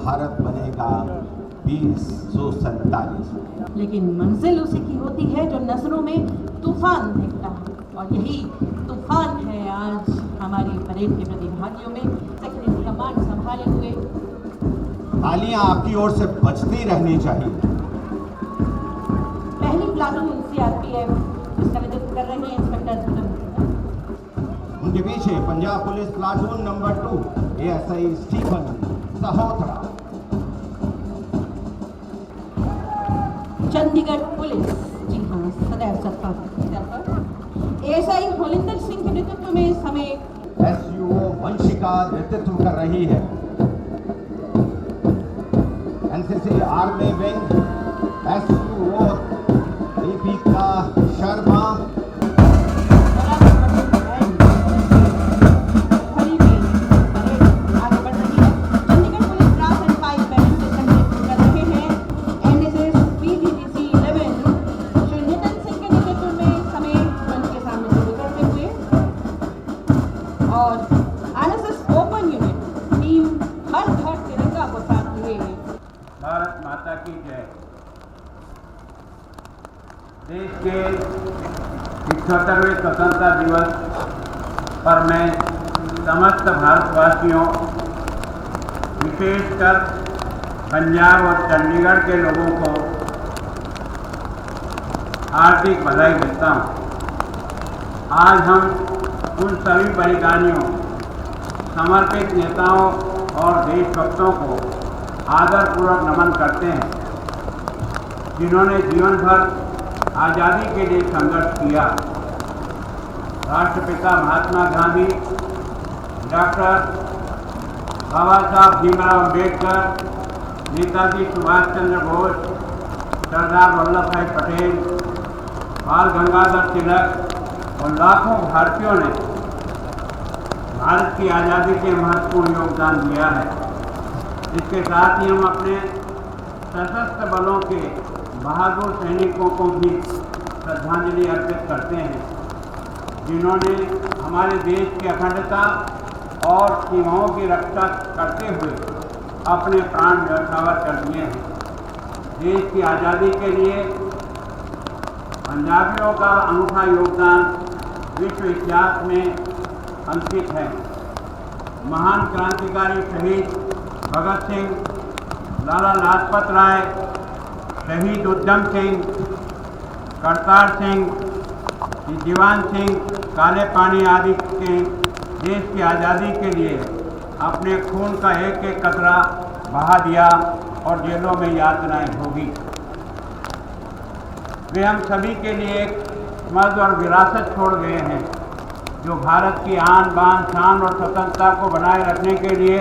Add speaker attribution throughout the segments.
Speaker 1: भारत बनेगा 2047।
Speaker 2: लेकिन मंजिल उसी की होती है जो नजरों में तूफान देखता है, और यही तूफान है आज हमारी परेड के प्रतिभागियों में। सेक्रेटरी कमान संभाले हुए
Speaker 1: तालियां आपकी ओर से बजती रहनी चाहिए।
Speaker 2: पहली प्लाटून CRPF जिसका नेतृत्व कर रहे हैं इंस्पेक्टर धर्म,
Speaker 1: उनके पीछे Punjab police platoon number 2 ASI Stephen Sahotra,
Speaker 2: Chandigarh police, जी हाँ, सदैव सत्ता पर ASI होलिंदर सिंह के नेतृत्व में इस समय
Speaker 1: SUO वंशिका नेतृत्व कर रही है। NCC army wing SUO Deepika Sharma,
Speaker 2: और RSS ओपन यूनिट टीम हर घर तिरंगा को साथ लिए।
Speaker 3: भारत माता की जय। देश के 71वें स्वतंत्रता दिवस पर मैं समस्त भारतवासियों, विशेषकर पंजाब और चंडीगढ़ के लोगों को हार्दिक बधाई देता हूँ। आज हम उन सभी बलिदानियों, समर्पित नेताओं और देशभक्तों को आदरपूर्वक नमन करते हैं, जिन्होंने जीवन भर आज़ादी के लिए संघर्ष किया। राष्ट्रपिता महात्मा गांधी, डॉक्टर बाबा साहब भीमराव अम्बेडकर, नेताजी सुभाष चंद्र बोस, सरदार वल्लभ भाई पटेल, बाल गंगाधर तिलक और लाखों भारतीयों ने भारत की आज़ादी के महत्वपूर्ण योगदान दिया है। इसके साथ ही हम अपने सशस्त्र बलों के बहादुर सैनिकों को भी श्रद्धांजलि अर्पित करते हैं, जिन्होंने हमारे देश की अखंडता और सीमाओं की रक्षा करते हुए अपने प्राण न्यौछावर कर दिए हैं। देश की आज़ादी के लिए पंजाबियों का अनूठा योगदान विश्व इतिहास में अंकित है। महान क्रांतिकारी शहीद भगत सिंह, लाला लाजपत राय, शहीद उधम सिंह, करतार सिंह, दीवान सिंह, काले पानी आदि के देश की आज़ादी के लिए अपने खून का एक एक कतरा बहा दिया और जेलों में यातनाएं भोगी। वे हम सभी के लिए एक मर्द और विरासत छोड़ गए हैं, जो भारत की आन बान शान और स्वतंत्रता को बनाए रखने के लिए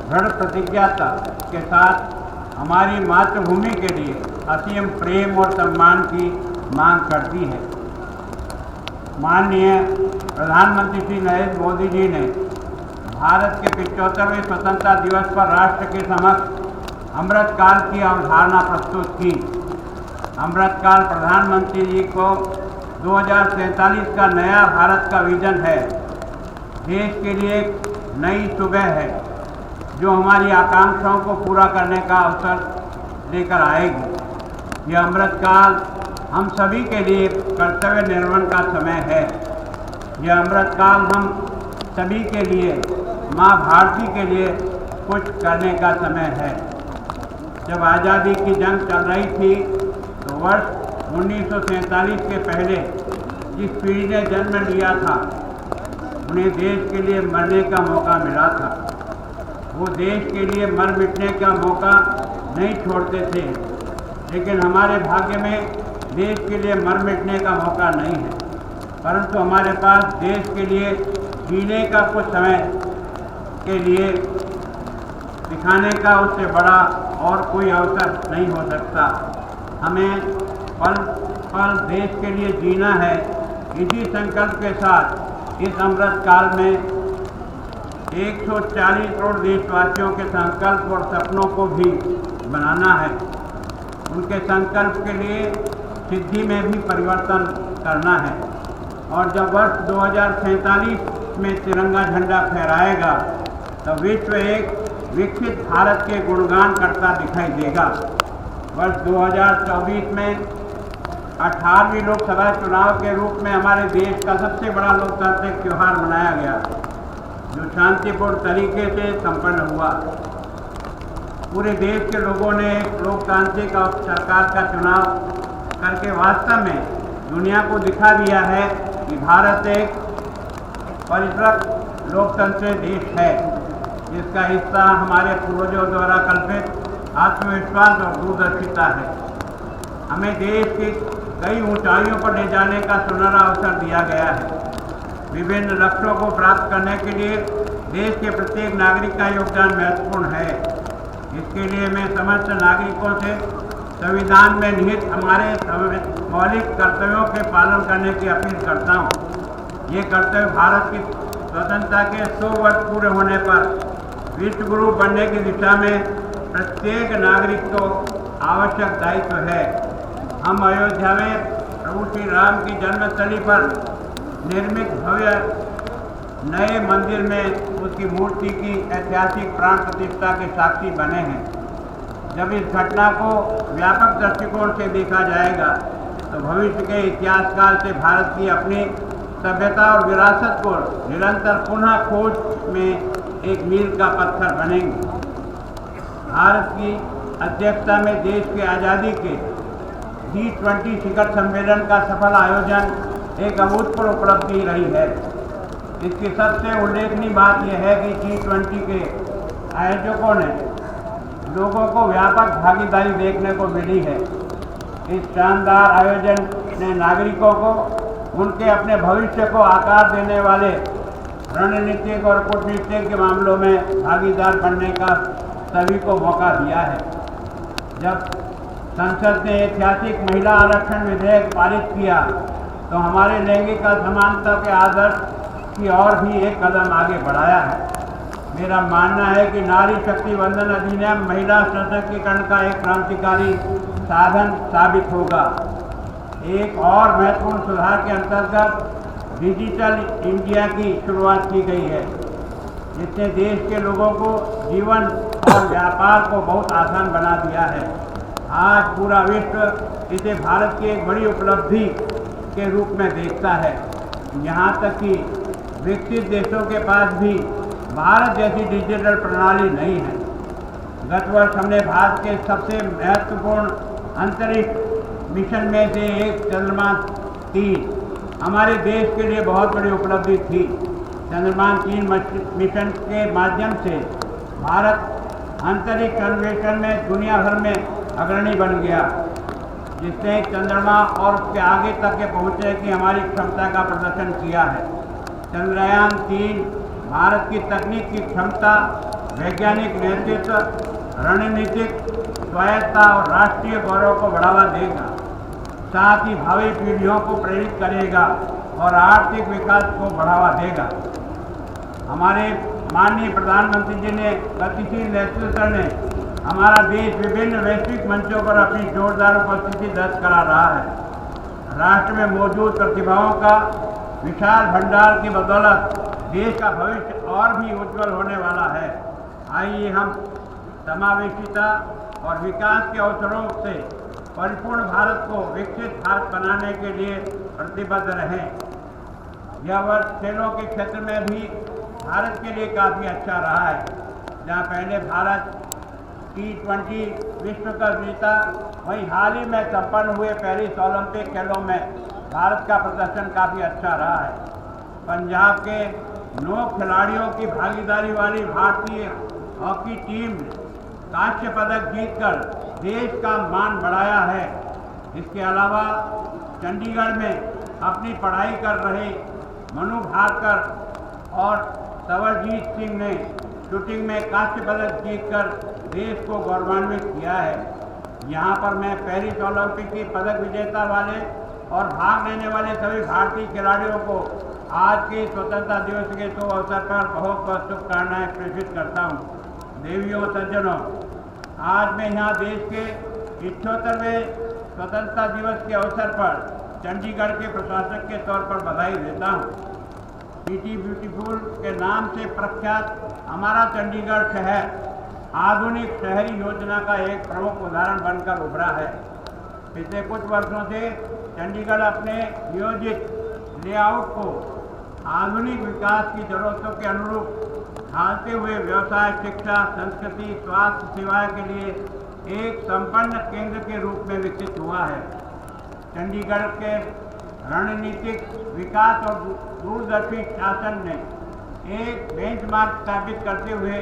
Speaker 3: दृढ़ प्रतिज्ञता के साथ हमारी मातृभूमि के लिए असीम प्रेम और सम्मान की मांग करती है। माननीय प्रधानमंत्री श्री नरेंद्र मोदी जी ने भारत के 75वें स्वतंत्रता दिवस पर राष्ट्र के समक्ष अमृतकाल की अवधारणा प्रस्तुत की। अमृतकाल प्रधानमंत्री जी को 2047 का नया भारत का विजन है। देश के लिए एक नई सुबह है, जो हमारी आकांक्षाओं को पूरा करने का अवसर लेकर आएगी। यह अमृतकाल हम सभी के लिए कर्तव्य निर्वहन का समय है। यह अमृतकाल हम सभी के लिए, माँ भारती के लिए कुछ करने का समय है। जब आज़ादी की जंग चल रही थी, तो वर्ष 1947 के पहले जिस पीढ़ी ने जन्म लिया था, उन्हें देश के लिए मरने का मौका मिला था। वो देश के लिए मर मिटने का मौका नहीं छोड़ते थे, लेकिन हमारे भाग्य में देश के लिए मर मिटने का मौका नहीं है, परंतु हमारे पास देश के लिए जीने का कुछ समय के लिए दिखाने का उससे बड़ा और कोई अवसर नहीं हो सकता। हमें पल पल देश के लिए जीना है। इसी संकल्प के साथ इस अमृत काल में 140 करोड़ देशवासियों के संकल्प और सपनों को भी बनाना है। उनके संकल्प के लिए सिद्धि में भी परिवर्तन करना है। और जब वर्ष 2047 में तिरंगा झंडा फहराएगा, तो विश्व एक विकसित भारत के गुणगान करता दिखाई देगा। वर्ष 2024 में 18वीं लोकसभा चुनाव के रूप में हमारे देश का सबसे बड़ा लोकतांत्रिक त्यौहार मनाया गया, जो शांतिपूर्ण तरीके से संपन्न हुआ। पूरे देश के लोगों ने एक लोकतांत्रिक और सरकार का चुनाव करके वास्तव में दुनिया को दिखा दिया है कि भारत एक परिपक्व लोकतंत्र देश है, जिसका हिस्सा हमारे पूर्वजों द्वारा कल्पित आत्मविश्वास और दूरदर्शिता है। हमें देश की कई ऊंचाइयों पर ले जाने का सुनहरा अवसर दिया गया है। विभिन्न लक्ष्यों को प्राप्त करने के लिए देश के प्रत्येक नागरिक का योगदान महत्वपूर्ण है। इसके लिए मैं समस्त नागरिकों से संविधान में निहित हमारे मौलिक कर्तव्यों के पालन करने की अपील करता हूँ। ये कर्तव्य भारत की स्वतंत्रता के 100 वर्ष पूरे होने पर विश्व गुरु बनने की दिशा में प्रत्येक नागरिक को आवश्यक दायित्व है। हम अयोध्या में प्रभु श्री राम की जन्मस्थली पर निर्मित भव्य नए मंदिर में उसकी मूर्ति की ऐतिहासिक प्राण प्रतिष्ठा के साक्षी बने हैं। जब इस घटना को व्यापक दृष्टिकोण से देखा जाएगा तो भविष्य के इतिहासकाल से भारत की अपनी सभ्यता और विरासत को निरंतर पुनः खोज में एक मील का पत्थर बनेंगे। भारत की अध्यक्षता में देश की आज़ादी के G20 शिखर सम्मेलन का सफल आयोजन एक अभूतपूर्व उपलब्धि रही है। इसकी सबसे उल्लेखनीय बात यह है कि G20 के आयोजकों ने लोगों को व्यापक भागीदारी देखने को मिली है। इस शानदार आयोजन ने नागरिकों को उनके अपने भविष्य को आकार देने वाले रणनीतिक और कूटनीतिक के मामलों में भागीदार बनने का सभी को मौका दिया है। जब संसद ने ऐतिहासिक महिला आरक्षण विधेयक पारित किया तो हमारे लैंगिक असमानता के आदर्श की और भी एक कदम आगे बढ़ाया है। मेरा मानना है कि नारी शक्ति वंदन अधिनियम महिला सशक्तिकरण का एक क्रांतिकारी साधन साबित होगा। एक और महत्वपूर्ण सुधार के अंतर्गत डिजिटल इंडिया की शुरुआत की गई है, जिसने देश के लोगों को जीवन और व्यापार को बहुत आसान बना दिया है। आज पूरा विश्व इसे भारत की एक बड़ी उपलब्धि के रूप में देखता है। यहाँ तक कि विकसित देशों के पास भी भारत जैसी डिजिटल प्रणाली नहीं है। गत वर्ष हमने भारत के सबसे महत्वपूर्ण अंतरिक्ष मिशन में से एक चंद्रयान-3 हमारे देश के लिए बहुत बड़ी उपलब्धि थी। चंद्रयान-3 मिशन के माध्यम से भारत अंतरिक्ष अन्वेषण में दुनिया भर में अग्रणी बन गया, जिसने चंद्रमा और उसके आगे तक के पहुँचने की हमारी क्षमता का प्रदर्शन किया है। चंद्रयान-3 भारत की तकनीक की क्षमता, वैज्ञानिक नेतृत्व, रणनीतिक स्वायत्तता और राष्ट्रीय गौरव को बढ़ावा देगा। साथ ही भावी पीढ़ियों को प्रेरित करेगा और आर्थिक विकास को बढ़ावा देगा। हमारे माननीय प्रधानमंत्री जी ने गतिशील नेतृत्व ने हमारा देश विभिन्न वैश्विक मंचों पर अपनी जोरदार उपस्थिति दर्ज करा रहा है। राष्ट्र में मौजूद प्रतिभाओं का विशाल भंडार की बदौलत देश का भविष्य और भी उज्जवल होने वाला है। आइए हम समावेशिता और विकास के अवसरों से परिपूर्ण भारत को विकसित भारत बनाने के लिए प्रतिबद्ध रहें। यह वर्ष खेलों के क्षेत्र में भी भारत के लिए काफ़ी अच्छा रहा है। जहाँ पहले भारत T20 विश्व कप जीता, वहीं हाल ही में संपन्न हुए पेरिस ओलंपिक खेलों में भारत का प्रदर्शन काफ़ी अच्छा रहा है। पंजाब के 9 खिलाड़ियों की भागीदारी वाली भारतीय हॉकी टीम कांस्य पदक जीतकर देश का मान बढ़ाया है। इसके अलावा चंडीगढ़ में अपनी पढ़ाई कर रहे मनु भाकर और तवरजीत सिंह ने शूटिंग में कांस्य पदक जीतकर देश को गौरवान्वित किया है। यहाँ पर मैं पेरिस ओलंपिक की पदक विजेता वाले और भाग लेने वाले सभी भारतीय खिलाड़ियों को आज के स्वतंत्रता दिवस के शुभ अवसर पर बहुत बहुत शुभकामनाएं प्रेषित करता हूँ। देवियों सज्जनों, आज मैं यहाँ देश के 78वें स्वतंत्रता दिवस के अवसर पर चंडीगढ़ के प्रशासक के तौर पर बधाई देता हूँ। सिटी ब्यूटीफुल के नाम से प्रख्यात हमारा चंडीगढ़ शहर आधुनिक शहरी योजना का एक प्रमुख उदाहरण बनकर उभरा है। पिछले कुछ वर्षों से चंडीगढ़ अपने नियोजित लेआउट को आधुनिक विकास की जरूरतों के अनुरूप ढालते हुए व्यवसाय, शिक्षा, संस्कृति, स्वास्थ्य सेवाएं के लिए एक संपन्न केंद्र के रूप में विकसित हुआ है। चंडीगढ़ के रणनीतिक विकास और दूरदर्शी शासन ने एक बेंचमार्क स्थापित करते हुए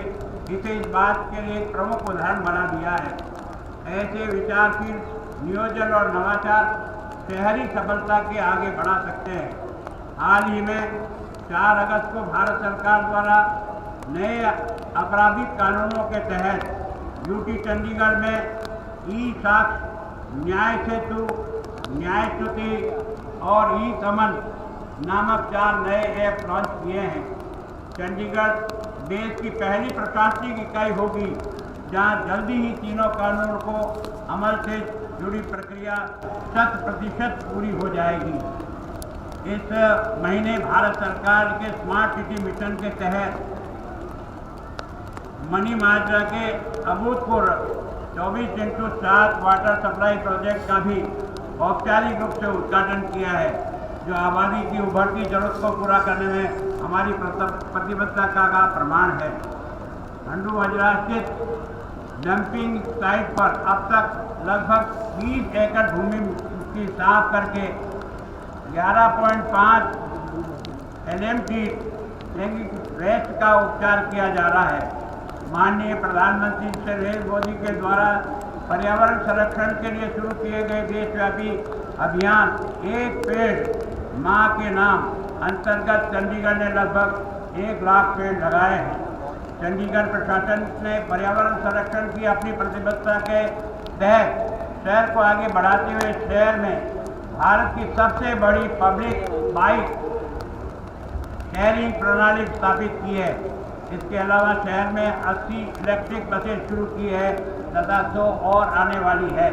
Speaker 3: इसे इस बात के लिए एक प्रमुख उदाहरण बना दिया है। ऐसे विचारशील नियोजन और नवाचार शहरी सफलता के आगे बढ़ा सकते हैं। हाल ही में 4 अगस्त को भारत सरकार द्वारा नए आपराधिक कानूनों के तहत यूटी चंडीगढ़ में ई-साक्ष्य, न्याय सेतु, न्याय स्तुति और ई-समन नामक 4 नए ऐप लॉन्च किए हैं। चंडीगढ़ देश की पहली प्रशासनिक इकाई होगी जहां जल्दी ही तीनों कानूनों को अमल से जुड़ी प्रक्रिया 100% पूरी हो जाएगी। इस महीने भारत सरकार के स्मार्ट सिटी मिशन के तहत मनी माजरा के अभूतपूर्व 24x7 वाटर सप्लाई प्रोजेक्ट का भी औपचारिक रूप से उद्घाटन किया है, जो आबादी की उभरती जरूरत को पूरा करने में हमारी प्रतिबद्धता का प्रमाण है। हंडू हजरा स्थित डंपिंग साइट पर अब तक लगभग 20 एकड़ भूमि की साफ करके 11.5 LMT वेस्ट का उपचार किया जा रहा है। माननीय प्रधानमंत्री श्री नरेंद्र मोदी के द्वारा पर्यावरण संरक्षण के लिए शुरू किए गए देशव्यापी अभियान एक पेड़ माँ के नाम अंतर्गत चंडीगढ़ ने लगभग 1 लाख पेड़ लगाए हैं। चंडीगढ़ प्रशासन ने पर्यावरण संरक्षण की अपनी प्रतिबद्धता के तहत शहर को आगे बढ़ाते हुए शहर में भारत की सबसे बड़ी पब्लिक बाइक शेयरिंग प्रणाली स्थापित की है। इसके अलावा शहर में 80 इलेक्ट्रिक बसें शुरू की है तथा 100 और आने वाली है।